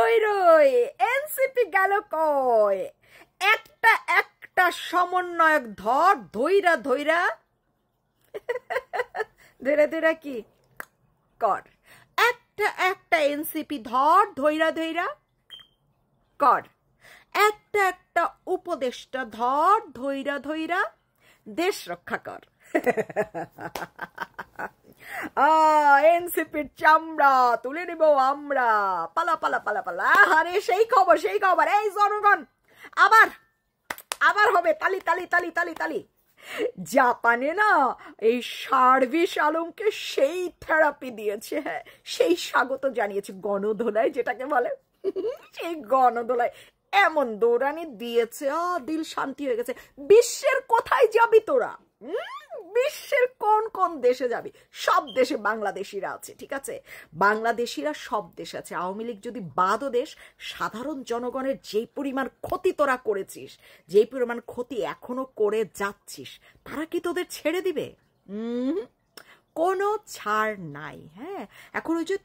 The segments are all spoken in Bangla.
রই রই এনসিপি গেল কই একটা একটা সমন্বয়ক ধইরা ধইরা ধইরা ধইরা কি কর একটা একটা এনসিপি ধইরা ধইরা কর একটা একটা উপদেষ্টা ধইরা ধইরা দেশ রক্ষা কর এনসিপির চামড়া তুলে নিব আমরা পালা পালা পালা পালা আরে সেই খবর এই জনগণ আবার আবার হবে তালি তালি তালি তালি তালি জাপানে না এই সার্ভিস আলমকে সেই থেরাপি দিয়েছে হ্যাঁ সেই স্বাগত জানিয়েছে গণধোলায় যেটাকে বলে সেই গণধোলায় এমন দৌড়ানি দিয়েছে দিল শান্তি হয়ে গেছে বিশ্বের কোথায় যাবি তোরা বিশ্বের কোন কোন দেশে যাবি সব দেশে বাংলাদেশিরা আছে ঠিক আছে বাংলাদেশিরা সব দেশ আছে আওয়ামী লীগ যদি বাদও দেশ সাধারণ জনগণের যেই পরিমাণ ক্ষতি তোরা করেছিস যেই পরিমাণ ক্ষতি এখনো করে যাচ্ছিস তারা কি তোদের ছেড়ে দিবে কোনো ছাড় নাই হ্যাঁ এখন ওই যে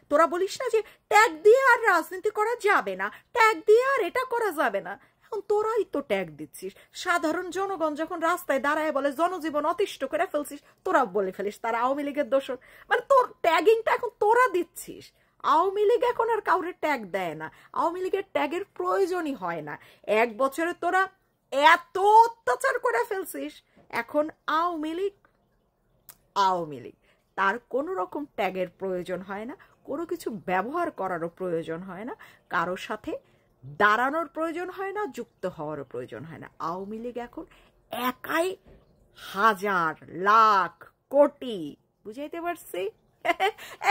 তোরা বলিস না যে ট্যাগ দিয়ে আর রাজনীতি করা যাবে না ট্যাগ দিয়ে আর এটা করা যাবে না এখন তোরাই তো ট্যাগ দিচ্ছিস সাধারণ জনগণ যখন রাস্তায় দাঁড়ায় বলে জনজীবন অতিষ্ঠ করে ফেলছিস তোরা বলে ফেলিস তারা আওয়ামী লীগের দোষর মানে তোর ট্যাগিংটা এখন তোরা দিচ্ছিস আওয়ামী লীগ এখন আর কাউরে ট্যাগ দেয় না আওয়ামী লীগের ট্যাগের প্রয়োজনই হয় না এক বছরে তোরা এত অত্যাচার করে ফেলছিস এখন আওয়ামী লীগ তার কোনো রকম ট্যাগের প্রয়োজন হয় না কোনো কিছু ব্যবহার করারও প্রয়োজন হয় না কারোর সাথে দাঁড়ানোর প্রয়োজন হয় না যুক্ত হওয়ারও প্রয়োজন হয় না আওয়ামী লীগ এখন একাই হাজার লাখ কোটি বুঝাইতে পারছি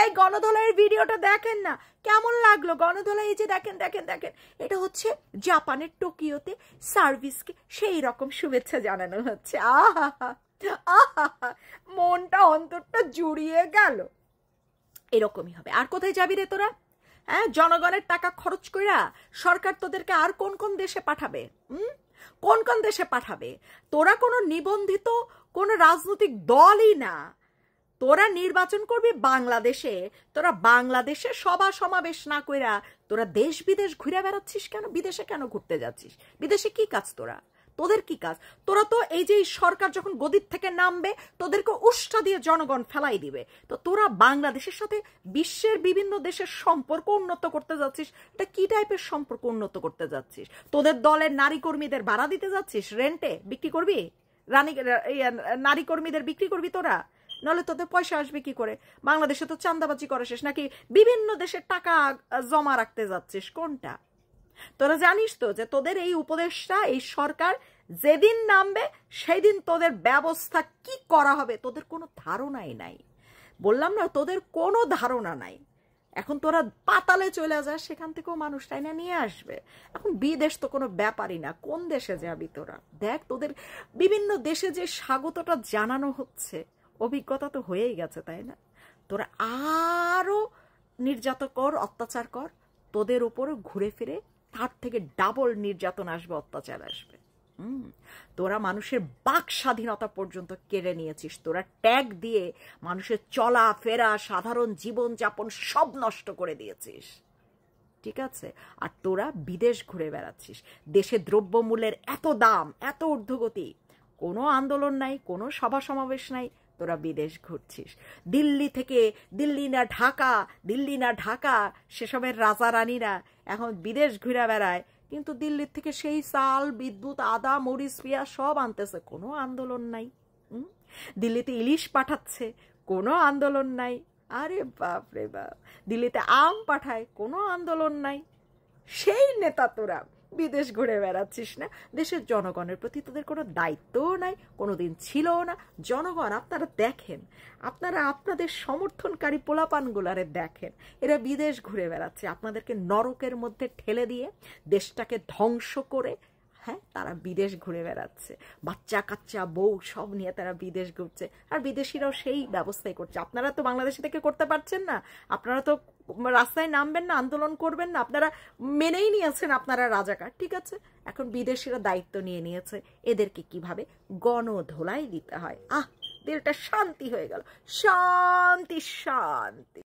এই গণধোলাইয়ের ভিডিওটা দেখেন না কেমন লাগলো গণধোলাই এই যে দেখেন দেখেন দেখেন এটা হচ্ছে জাপানের টোকিওতে সার্ভিসকে সেই রকম শুভেচ্ছা জানানো হচ্ছে আহা মনটা অন্তরটা জুড়িয়ে গেল এরকমই হবে আর কোথায় যাবি রে তোরা হ্যাঁ জনগণের টাকা খরচ কইরা সরকার তোদেরকে আর কোন কোন দেশে পাঠাবে কোন কোন দেশে পাঠাবে তোরা কোনো নিবন্ধিত কোনো রাজনৈতিক দলই না তোরা নির্বাচন করবি বাংলাদেশে তোরা বাংলাদেশে সভা সমাবেশ না কইরা তোরা দেশ বিদেশ ঘুরে বেড়াচ্ছিস কেন বিদেশে কেন ঘুরতে যাচ্ছিস বিদেশে কি কাজ তোদের কি কাজ তোরা তো এই যে সরকার যখন গদির থেকে নামবে তোদেরকে উষ্টা দিয়ে জনগণ ফেলাই দিবে তো তোরা বাংলাদেশের সাথে বিশ্বের বিভিন্ন দেশের সম্পর্ক উন্নত করতে যাচ্ছিস এটা কি টাইপের সম্পর্ক উন্নত করতে যাচ্ছিস তোদের দলের নারী কর্মীদের ভাড়া দিতে যাচ্ছিস রেন্টে বিক্রি করবি নারী কর্মীদের বিক্রি করবি তোরা নাহলে তোদের পয়সা আসবে কি করে বাংলাদেশে তো চাঁদাবাজি করে শেষ নাকি বিভিন্ন দেশের টাকা জমা রাখতে যাচ্ছিস কোনটা তোরা জানিস তো যে তোদের এই উপদেশটা এই সরকার যেদিন নামবে সেই দিন তোদের ব্যবস্থা কি করা হবে তোদের কোনো ধারণাই নাই বললাম না তোদের কোনো ধারণা নাই এখন তোরা পাতালে চলে যাস সেখান থেকেও মানুষ টাইনা নিয়ে আসবে এখন বিদেশ তো কোনো ব্যাপারই না কোন দেশে যাবি তোরা দেখ তোদের বিভিন্ন দেশে যে স্বাগতটা জানানো হচ্ছে অভিজ্ঞতা তো হয়েই গেছে তাই না তোরা আরো নির্যাতন কর অত্যাচার কর তোদের উপরে ঘুরে ফিরে তার থেকে ডাবল নির্যাতন আসবে অত্যাচার আসবে তোরা মানুষের বাক স্বাধীনতা পর্যন্ত কেড়ে নিয়েছিস তোরা ট্যাগ দিয়ে মানুষের চলা ফেরা সাধারণ জীবন যাপন সব নষ্ট করে দিয়েছিস ঠিক আছে আর তোরা বিদেশ ঘুরে বেড়াচ্ছিস দেশে দ্রব্যমূল্যের এত দাম এত ঊর্ধ্বগতি কোনো আন্দোলন নাই কোনো সভা সমাবেশ নাই তোরা বিদেশ ঘুরছিস দিল্লি না ঢাকা সেসবের রাজা রানীরা এখন বিদেশ ঘুরে বেড়ায় কিন্তু দিল্লির থেকে সেই চাল বিদ্যুৎ আদা মরিচ পেঁয়াজ সব আনতেছে কোনো আন্দোলন নাই দিল্লিতে ইলিশ পাঠাচ্ছে কোনো আন্দোলন নাই আরে বাপ রে বাপ দিল্লিতে আম পাঠায় কোনো আন্দোলন নাই সেই নেতা তোরা বিদেশ ঘুরে বেড়াচ্ছিস না দেশের জনগণের প্রতি তোদের কোনো দায়িত্বও নাই কোনোদিন ছিলও না জনগণ আপনারা দেখেন আপনারা আপনাদের সমর্থনকারী পোলাপানগুলারে দেখেন এরা বিদেশ ঘুরে বেড়াচ্ছে আপনাদেরকে নরকের মধ্যে ঠেলে দিয়ে দেশটাকে ধ্বংস করে হ্যাঁ তারা বিদেশ ঘুরে বেড়াচ্ছে বাচ্চা কাচ্চা বউ সব নিয়ে তারা বিদেশ ঘুরছে আর বিদেশিরাও সেই ব্যবস্থাই করছে আপনারা তো বাংলাদেশে থেকে করতে পারছেন না আপনারা তো রাস্তায় নামবেন না আন্দোলন করবেন না আপনারা মেনেই নিয়েছেন আপনারা রাজাকার ঠিক আছে এখন বিদেশিরা দায়িত্ব নিয়ে নিয়েছে এদেরকে কিভাবে গণধোলাই দিতে হয় দিলটা শান্তি হয়ে গেল শান্তি শান্তি